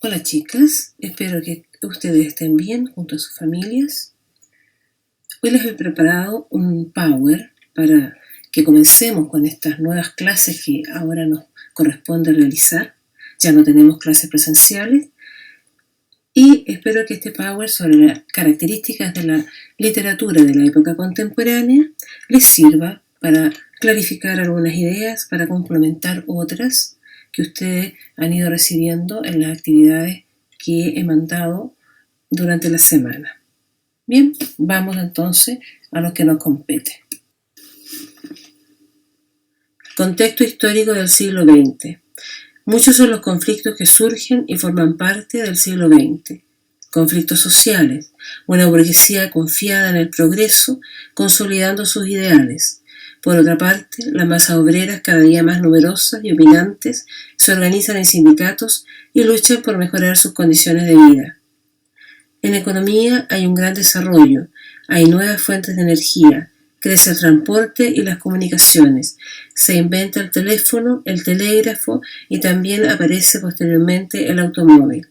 Hola chicas, espero que ustedes estén bien junto a sus familias. Hoy les he preparado un power para que comencemos con estas nuevas clases que ahora nos corresponde realizar. Ya no tenemos clases presenciales y espero que este power sobre las características de la literatura de la época contemporánea les sirva para clarificar algunas ideas, para complementar otras que ustedes han ido recibiendo en las actividades que he mandado durante la semana. Bien, vamos entonces a lo que nos compete. Contexto histórico del siglo XX. Muchos son los conflictos que surgen y forman parte del siglo XX. Conflictos sociales, una burguesía confiada en el progreso, consolidando sus ideales. Por otra parte, las masas obreras, cada día más numerosas y opinantes, se organizan en sindicatos y luchan por mejorar sus condiciones de vida. En economía hay un gran desarrollo, hay nuevas fuentes de energía, crece el transporte y las comunicaciones, se inventa el teléfono, el telégrafo y también aparece posteriormente el automóvil.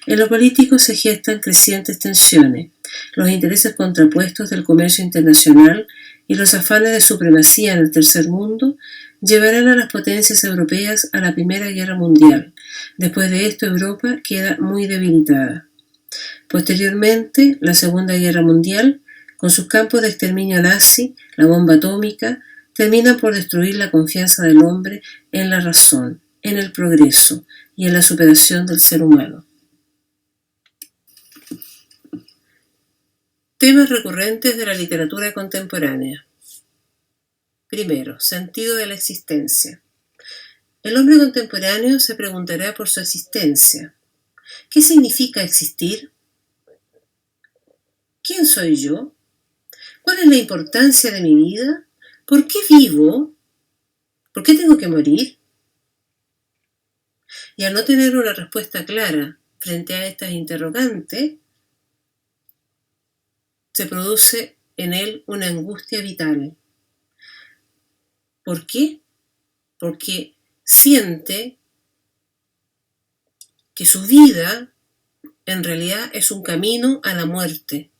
En lo político se gestan crecientes tensiones, los intereses contrapuestos del comercio internacional y los afanes de supremacía en el tercer mundo llevarán a las potencias europeas a la Primera Guerra Mundial. Después de esto, Europa queda muy debilitada. Posteriormente, la Segunda Guerra Mundial, con sus campos de exterminio nazi, la bomba atómica, terminan por destruir la confianza del hombre en la razón, en el progreso y en la superación del ser humano. Temas recurrentes de la literatura contemporánea. Primero, sentido de la existencia. El hombre contemporáneo se preguntará por su existencia. ¿Qué significa existir? ¿Quién soy yo? ¿Cuál es la importancia de mi vida? ¿Por qué vivo? ¿Por qué tengo que morir? Y al no tener una respuesta clara frente a estas interrogantes, se produce en él una angustia vital. ¿Por qué? Porque siente que su vida en realidad es un camino a la muerte.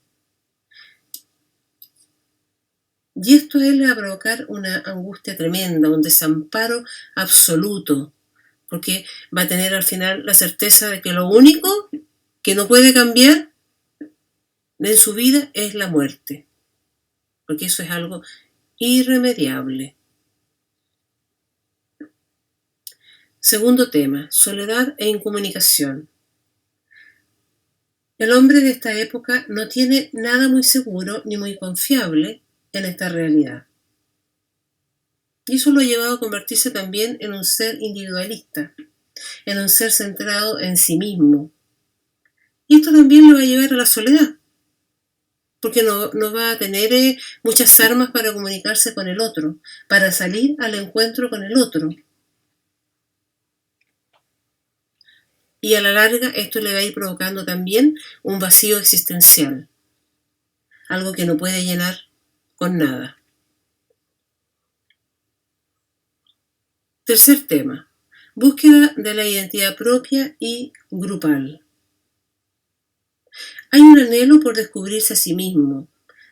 Y esto a él le va a provocar una angustia tremenda, un desamparo absoluto, porque va a tener al final la certeza de que lo único que no puede cambiar en su vida es la muerte, porque eso es algo irremediable. Segundo tema, soledad e incomunicación. El hombre de esta época no tiene nada muy seguro ni muy confiable en esta realidad. Y eso lo ha llevado a convertirse también en un ser individualista, en un ser centrado en sí mismo. Y esto también lo va a llevar a la soledad, porque no va a tener muchas armas para comunicarse con el otro, para salir al encuentro con el otro. Y a la larga esto le va a ir provocando también un vacío existencial, algo que no puede llenar con nada. Tercer tema, búsqueda de la identidad propia y grupal. Hay un anhelo por descubrirse a sí mismo,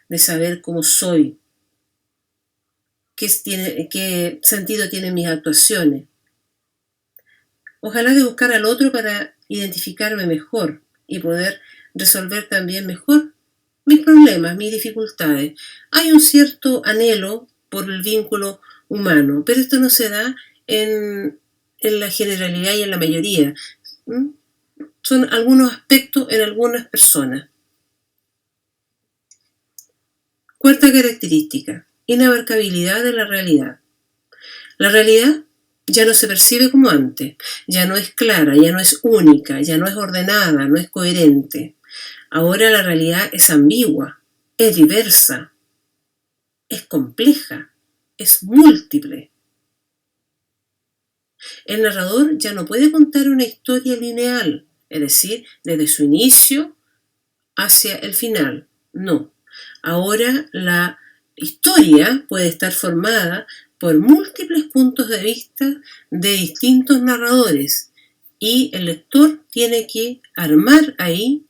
de saber cómo soy, qué sentido tienen mis actuaciones. Ojalá de buscar al otro para identificarme mejor y poder resolver también mejor mis problemas, mis dificultades. Hay un cierto anhelo por el vínculo humano, pero esto no se da en la generalidad y en la mayoría. Son algunos aspectos en algunas personas. Cuarta característica, inabarcabilidad de la realidad. La realidad ya no se percibe como antes, ya no es clara, ya no es única, ya no es ordenada, no es coherente. Ahora la realidad es ambigua, es diversa, es compleja, es múltiple. El narrador ya no puede contar una historia lineal, es decir, desde su inicio hacia el final. No. Ahora la historia puede estar formada por múltiples puntos de vista de distintos narradores y el lector tiene que armar ahí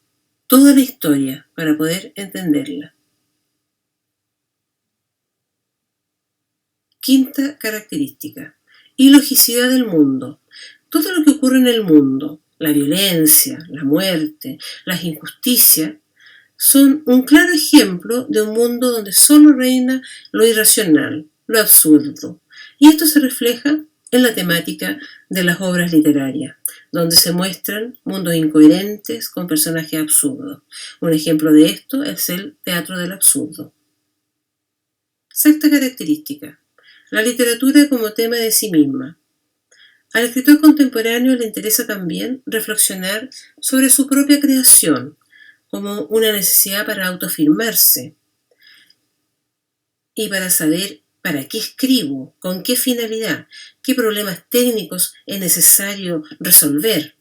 toda la historia para poder entenderla. Quinta característica: ilogicidad del mundo. Todo lo que ocurre en el mundo, la violencia, la muerte, las injusticias, son un claro ejemplo de un mundo donde solo reina lo irracional, lo absurdo. Y esto se refleja en la temática de las obras literarias, donde se muestran mundos incoherentes con personajes absurdos. Un ejemplo de esto es el teatro del absurdo. Sexta característica: la literatura como tema de sí misma. Al escritor contemporáneo le interesa también reflexionar sobre su propia creación, como una necesidad para autoafirmarse y para saber para qué escribo, con qué finalidad, qué problemas técnicos es necesario resolver.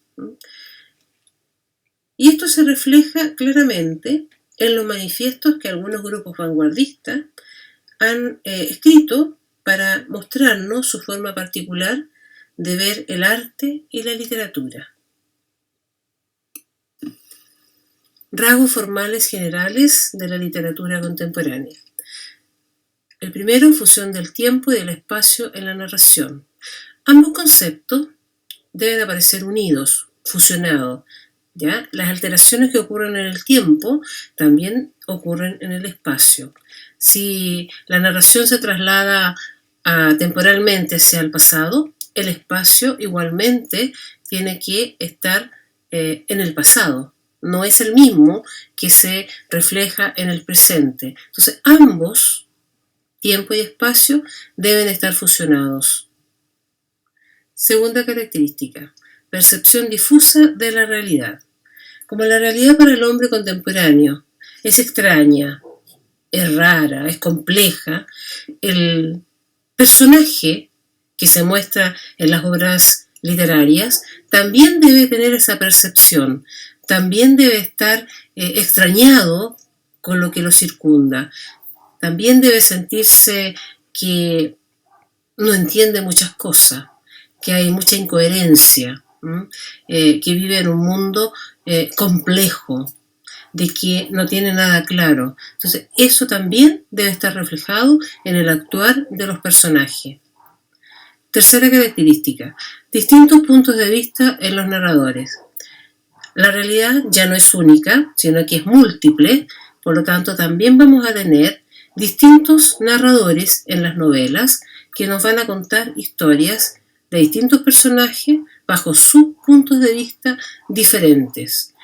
Y esto se refleja claramente en los manifiestos que algunos grupos vanguardistas han escrito para mostrarnos su forma particular de ver el arte y la literatura. Rasgos formales generales de la literatura contemporánea. El primero, fusión del tiempo y del espacio en la narración. Ambos conceptos deben aparecer unidos, fusionados, ¿ya? Las alteraciones que ocurren en el tiempo también ocurren en el espacio. Si la narración se traslada temporalmente hacia el pasado, el espacio igualmente tiene que estar en el pasado. No es el mismo que se refleja en el presente. Entonces, ambos, tiempo y espacio, deben estar fusionados. Segunda característica: percepción difusa de la realidad. Como la realidad para el hombre contemporáneo es extraña, es rara, es compleja, el personaje que se muestra en las obras literarias también debe tener esa percepción, también debe estar extrañado con lo que lo circunda, también debe sentirse que no entiende muchas cosas, que hay mucha incoherencia, que vive en un mundo complejo, de que no tiene nada claro. Entonces, eso también debe estar reflejado en el actuar de los personajes. Tercera característica: distintos puntos de vista en los narradores. La realidad ya no es única, sino que es múltiple, por lo tanto también vamos a tener distintos narradores en las novelas que nos van a contar historias de distintos personajes bajo sus puntos de vista diferentes.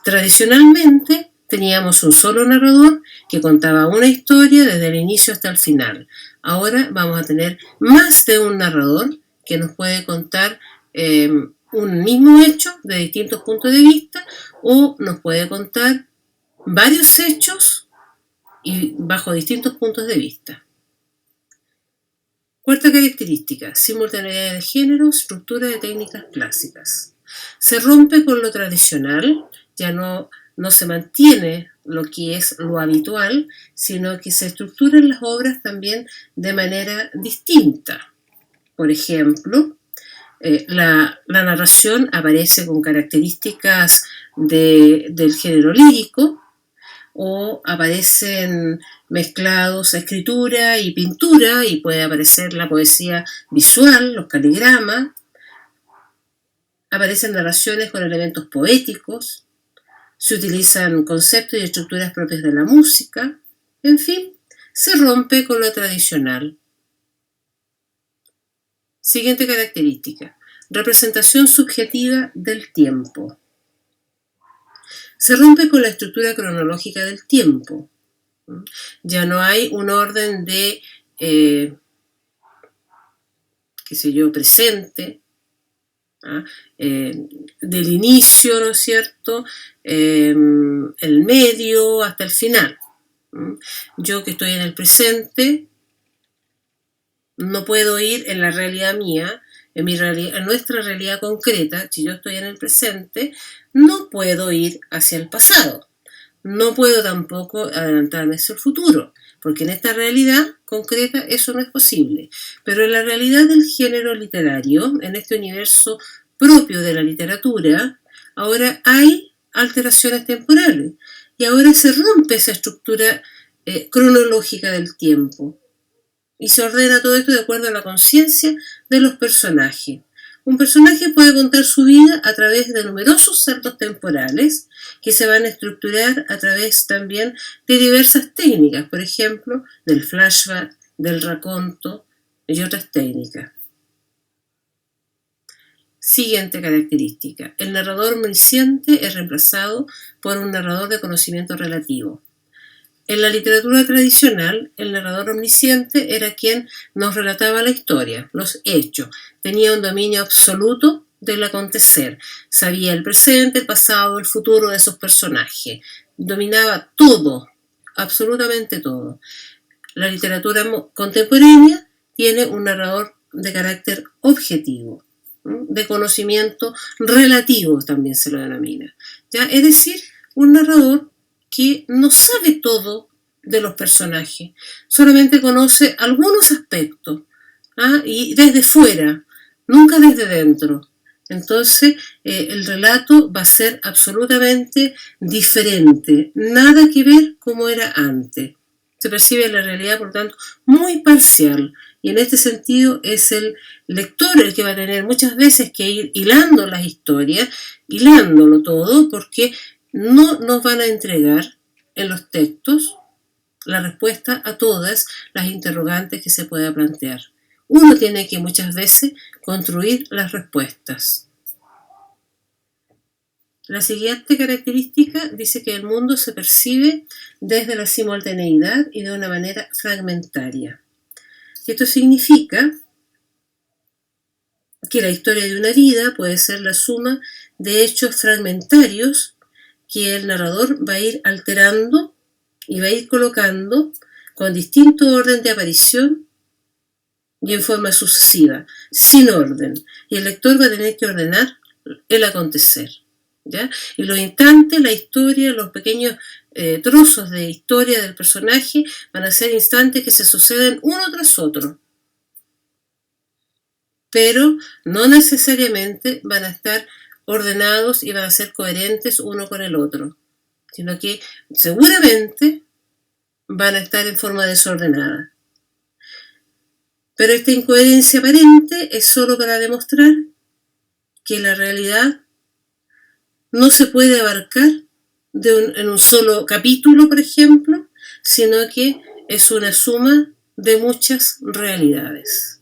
Tradicionalmente teníamos un solo narrador que contaba una historia desde el inicio hasta el final. Ahora vamos a tener más de un narrador que nos puede contar un mismo hecho de distintos puntos de vista, o nos puede contar varios hechos y bajo distintos puntos de vista. Cuarta característica: simultaneidad de género, estructura de técnicas clásicas. Se rompe con lo tradicional, ya no se mantiene lo que es lo habitual, sino que se estructuran las obras también de manera distinta. Por ejemplo, la narración aparece con características del género lírico, o aparecen mezclados a escritura y pintura, y puede aparecer la poesía visual, los caligramas. Aparecen narraciones con elementos poéticos, se utilizan conceptos y estructuras propias de la música. En fin, se rompe con lo tradicional. Siguiente característica: representación subjetiva del tiempo. Se rompe con la estructura cronológica del tiempo. Ya no hay un orden de, presente, del inicio, ¿no es cierto?, el medio hasta el final. Yo que estoy en el presente no puedo ir en la realidad mía, en nuestra realidad concreta. Si yo estoy en el presente, no puedo ir hacia el pasado, no puedo tampoco adelantarme hacia el futuro, porque en esta realidad concreta eso no es posible. Pero en la realidad del género literario, en este universo propio de la literatura, ahora hay alteraciones temporales y ahora se rompe esa estructura cronológica del tiempo y se ordena todo esto de acuerdo a la conciencia de los personajes. Un personaje puede contar su vida a través de numerosos saltos temporales que se van a estructurar a través también de diversas técnicas, por ejemplo, del flashback, del raconto y otras técnicas. Siguiente característica. El narrador omnisciente es reemplazado por un narrador de conocimiento relativo. En la literatura tradicional, el narrador omnisciente era quien nos relataba la historia, los hechos. Tenía un dominio absoluto del acontecer. Sabía el presente, el pasado, el futuro de sus personajes. Dominaba todo, absolutamente todo. La literatura contemporánea tiene un narrador de carácter objetivo, de conocimiento relativo también se lo denomina. ¿Ya? Es decir, un narrador que no sabe todo de los personajes, solamente conoce algunos aspectos, y desde fuera, nunca desde dentro. Entonces, el relato va a ser absolutamente diferente, nada que ver como era antes. Se percibe la realidad, por tanto, muy parcial. Y en este sentido es el lector el que va a tener muchas veces que ir hilando las historias, hilándolo todo, porque no nos van a entregar en los textos la respuesta a todas las interrogantes que se pueda plantear. Uno tiene que muchas veces construir las respuestas. La siguiente característica dice que el mundo se percibe desde la simultaneidad y de una manera fragmentaria. Esto significa que la historia de una vida puede ser la suma de hechos fragmentarios que el narrador va a ir alterando y va a ir colocando con distinto orden de aparición y en forma sucesiva, sin orden. Y el lector va a tener que ordenar el acontecer, ¿ya? Y los instantes, la historia, los pequeños trozos de historia del personaje van a ser instantes que se suceden uno tras otro. Pero no necesariamente van a estar ordenados y van a ser coherentes uno con el otro, sino que seguramente van a estar en forma desordenada. Pero esta incoherencia aparente es solo para demostrar que la realidad no se puede abarcar en un solo capítulo, por ejemplo, sino que es una suma de muchas realidades.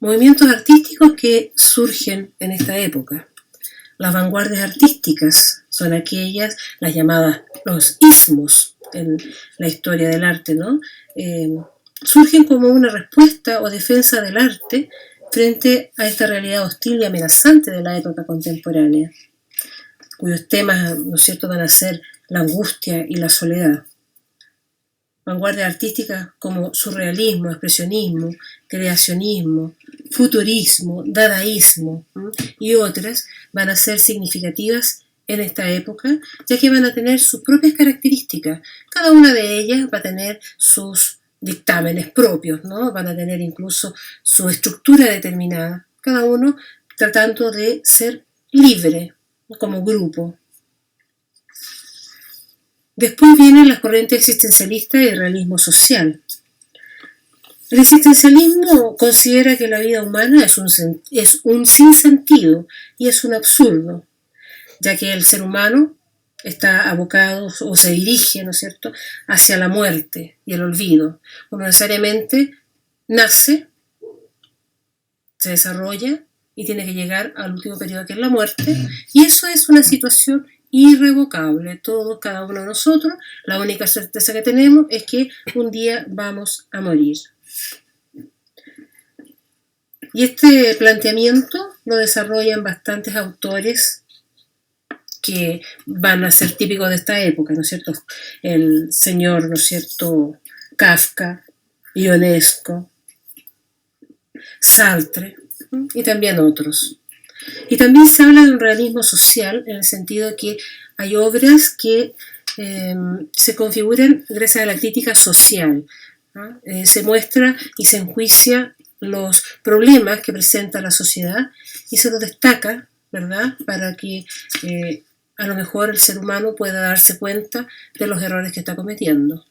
Movimientos artísticos que surgen en esta época. Las vanguardias artísticas son aquellas, las llamadas los ismos en la historia del arte, ¿no? Surgen como una respuesta o defensa del arte frente a esta realidad hostil y amenazante de la época contemporánea, cuyos temas, ¿no es cierto?, van a ser la angustia y la soledad. Vanguardias artísticas como surrealismo, expresionismo, creacionismo, futurismo, dadaísmo, y otras van a ser significativas en esta época, ya que van a tener sus propias características. Cada una de ellas va a tener sus dictámenes propios, ¿no? Van a tener incluso su estructura determinada, cada uno tratando de ser libre como grupo. Después vienen las corrientes existencialistas y el realismo social. El existencialismo considera que la vida humana es un sinsentido y es un absurdo, ya que el ser humano está abocado o se dirige, ¿no es cierto?, hacia la muerte y el olvido. Uno necesariamente nace, se desarrolla y tiene que llegar al último periodo, que es la muerte, y eso es una situación irrevocable. Todos, cada uno de nosotros, la única certeza que tenemos es que un día vamos a morir. Y este planteamiento lo desarrollan bastantes autores que van a ser típicos de esta época, ¿no es cierto? El señor, ¿no es cierto?, Kafka, Ionesco, Sartre, y también otros. Y también se habla de un realismo social, en el sentido de que hay obras que se configuran gracias a la crítica social, ¿ah? Se muestra y se enjuicia los problemas que presenta la sociedad y se los destaca, ¿verdad? Para que a lo mejor el ser humano pueda darse cuenta de los errores que está cometiendo.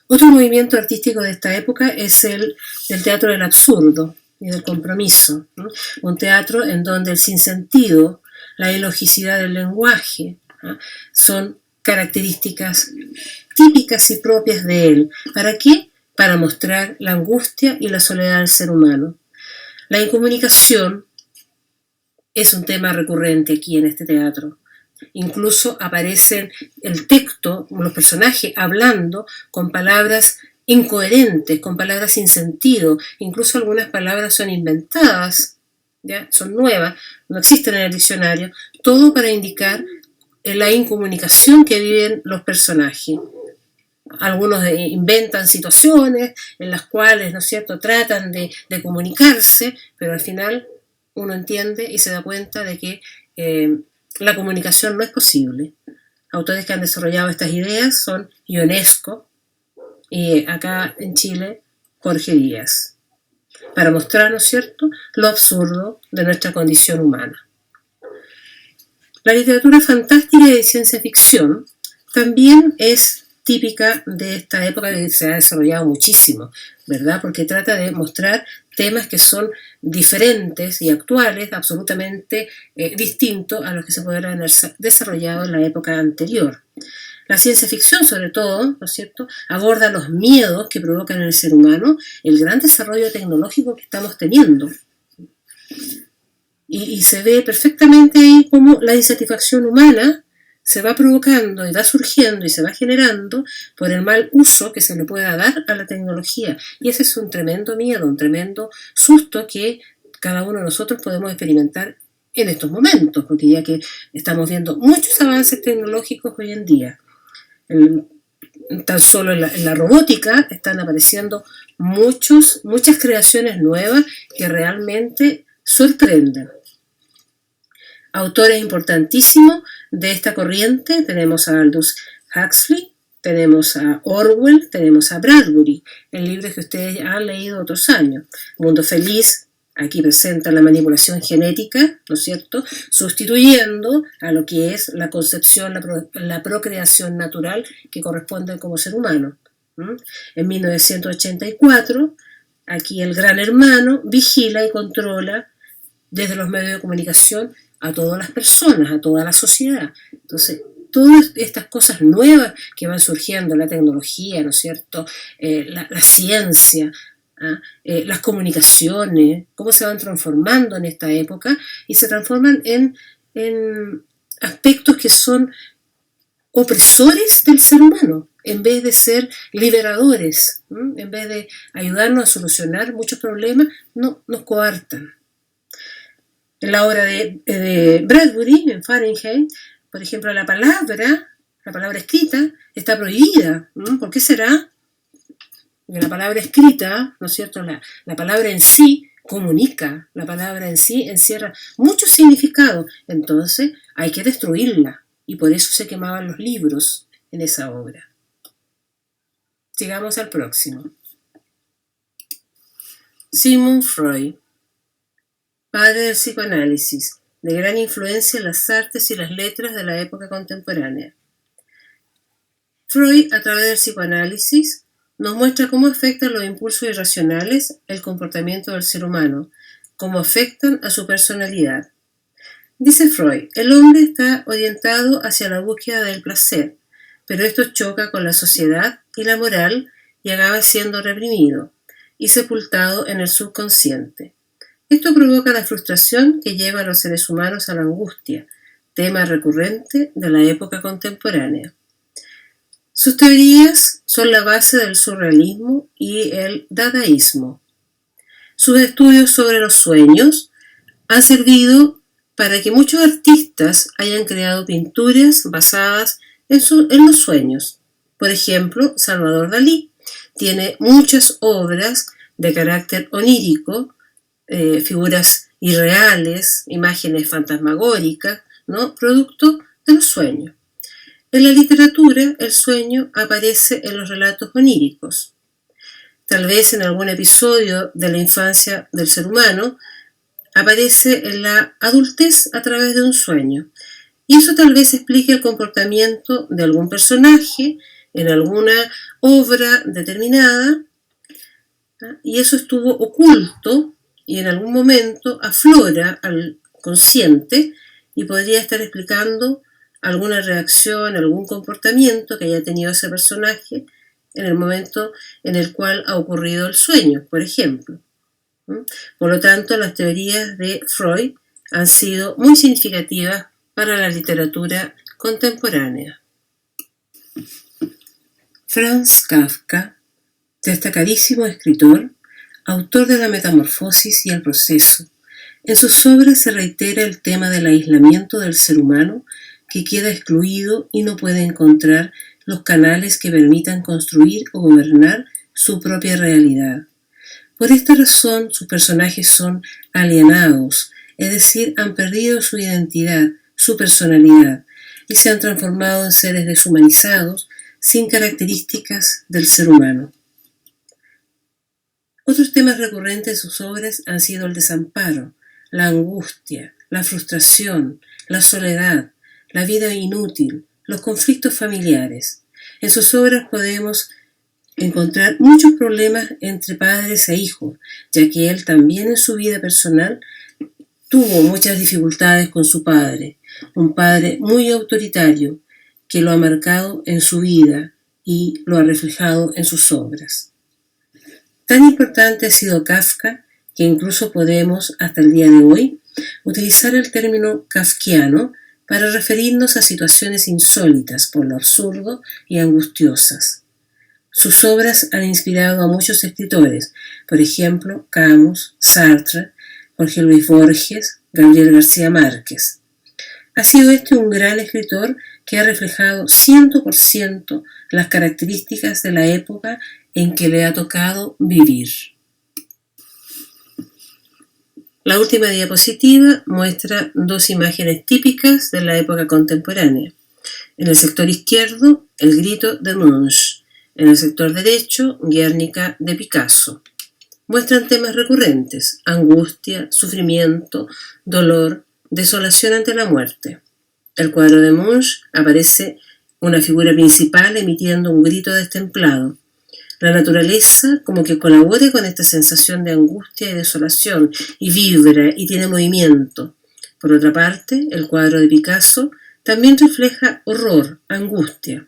Otro movimiento artístico de esta época es el del teatro del absurdo y del compromiso, ¿no? Un teatro en donde el sinsentido, la ilogicidad del lenguaje, ¿no? Son características típicas y propias de él. ¿Para qué? Para mostrar la angustia y la soledad del ser humano. La incomunicación es un tema recurrente aquí en este teatro. Incluso aparecen el texto, los personajes hablando con palabras incoherentes, con palabras sin sentido. Incluso algunas palabras son inventadas, ¿ya? Son nuevas, no existen en el diccionario. Todo para indicar la incomunicación que viven los personajes. Algunos inventan situaciones en las cuales, ¿no es cierto?, tratan de comunicarse, pero al final uno entiende y se da cuenta de que la comunicación no es posible. Autores que han desarrollado estas ideas son Ionesco y acá en Chile Jorge Díaz, para mostrar, ¿no es cierto?, lo absurdo de nuestra condición humana. La literatura fantástica y de ciencia ficción también es típica de esta época que se ha desarrollado muchísimo, ¿verdad? Porque trata de mostrar temas que son diferentes y actuales, absolutamente distintos a los que se podrían haber desarrollado en la época anterior. La ciencia ficción, sobre todo, ¿no es cierto?, aborda los miedos que provocan en el ser humano el gran desarrollo tecnológico que estamos teniendo. Y se ve perfectamente ahí cómo la insatisfacción humana se va provocando y va surgiendo y se va generando por el mal uso que se le pueda dar a la tecnología. Y ese es un tremendo miedo, un tremendo susto que cada uno de nosotros podemos experimentar en estos momentos, porque ya que estamos viendo muchos avances tecnológicos hoy en día. Tan solo en la robótica están apareciendo muchas creaciones nuevas que realmente sorprenden. Autores importantísimos de esta corriente tenemos a Aldous Huxley, tenemos a Orwell, tenemos a Bradbury, en libros que ustedes han leído otros años. Mundo Feliz, aquí presenta la manipulación genética, ¿no es cierto?, sustituyendo a lo que es la concepción, la procreación natural que corresponde como ser humano. En 1984, aquí el Gran Hermano vigila y controla desde los medios de comunicación a todas las personas, a toda la sociedad. Entonces, todas estas cosas nuevas que van surgiendo, la tecnología, ¿no es cierto?, la ciencia, las comunicaciones, cómo se van transformando en esta época y se transforman en aspectos que son opresores del ser humano, en vez de ser liberadores, en vez de ayudarnos a solucionar muchos problemas, no, nos coartan. En la obra de Bradbury, en Fahrenheit, por ejemplo, la palabra escrita está prohibida. ¿Por qué será? Porque la palabra escrita, ¿no es cierto?, la palabra en sí comunica, la palabra en sí encierra muchos significados, entonces hay que destruirla, y por eso se quemaban los libros en esa obra. Sigamos al próximo. Sigmund Freud, padre del psicoanálisis, de gran influencia en las artes y las letras de la época contemporánea. Freud, a través del psicoanálisis, nos muestra cómo afectan los impulsos irracionales el comportamiento del ser humano, cómo afectan a su personalidad. Dice Freud, el hombre está orientado hacia la búsqueda del placer, pero esto choca con la sociedad y la moral y acaba siendo reprimido y sepultado en el subconsciente. Esto provoca la frustración que lleva a los seres humanos a la angustia, tema recurrente de la época contemporánea. Sus teorías son la base del surrealismo y el dadaísmo. Sus estudios sobre los sueños han servido para que muchos artistas hayan creado pinturas basadas en los sueños. Por ejemplo, Salvador Dalí tiene muchas obras de carácter onírico, figuras irreales, imágenes fantasmagóricas, ¿no?, producto de los sueños. En la literatura, el sueño aparece en los relatos oníricos. Tal vez en algún episodio de la infancia del ser humano, aparece en la adultez a través de un sueño. Y eso tal vez explique el comportamiento de algún personaje en alguna obra determinada, ¿no? Y eso estuvo oculto y en algún momento aflora al consciente y podría estar explicando alguna reacción, algún comportamiento que haya tenido ese personaje en el momento en el cual ha ocurrido el sueño, por ejemplo. Por lo tanto, las teorías de Freud han sido muy significativas para la literatura contemporánea. Franz Kafka, destacadísimo escritor, autor de La Metamorfosis y El Proceso, en sus obras se reitera el tema del aislamiento del ser humano que queda excluido y no puede encontrar los canales que permitan construir o gobernar su propia realidad. Por esta razón, sus personajes son alienados, es decir, han perdido su identidad, su personalidad, y se han transformado en seres deshumanizados, sin características del ser humano. Otros temas recurrentes de sus obras han sido el desamparo, la angustia, la frustración, la soledad, la vida inútil, los conflictos familiares. En sus obras podemos encontrar muchos problemas entre padres e hijos, ya que él también en su vida personal tuvo muchas dificultades con su padre, un padre muy autoritario que lo ha marcado en su vida y lo ha reflejado en sus obras. Tan importante ha sido Kafka que incluso podemos, hasta el día de hoy, utilizar el término kafkiano para referirnos a situaciones insólitas por lo absurdo y angustiosas. Sus obras han inspirado a muchos escritores, por ejemplo, Camus, Sartre, Jorge Luis Borges, Gabriel García Márquez. Ha sido este un gran escritor que ha reflejado 100% las características de la época en que le ha tocado vivir. La última diapositiva muestra dos imágenes típicas de la época contemporánea. En el sector izquierdo, El grito de Munch. En el sector derecho, Guernica de Picasso. Muestran temas recurrentes: angustia, sufrimiento, dolor, desolación ante la muerte. El cuadro de Munch aparece una figura principal emitiendo un grito destemplado. La naturaleza como que colabora con esta sensación de angustia y desolación y vibra y tiene movimiento. Por otra parte, el cuadro de Picasso también refleja horror, angustia.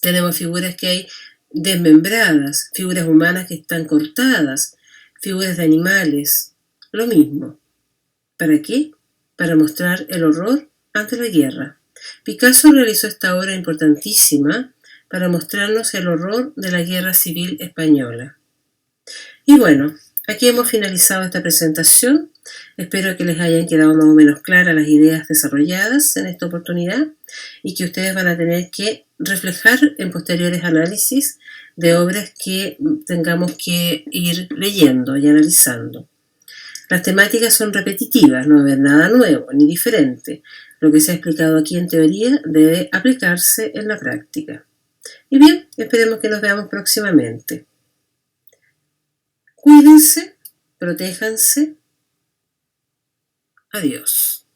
Tenemos figuras que hay desmembradas, figuras humanas que están cortadas, figuras de animales, lo mismo. ¿Para qué? Para mostrar el horror ante la guerra. Picasso realizó esta obra importantísima para mostrarnos el horror de la Guerra Civil Española. Y bueno, aquí hemos finalizado esta presentación. Espero que les hayan quedado más o menos claras las ideas desarrolladas en esta oportunidad y que ustedes van a tener que reflejar en posteriores análisis de obras que tengamos que ir leyendo y analizando. Las temáticas son repetitivas, no va a haber nada nuevo ni diferente. Lo que se ha explicado aquí en teoría debe aplicarse en la práctica. Y bien, esperemos que nos veamos próximamente. Cuídense, protéjanse. Adiós.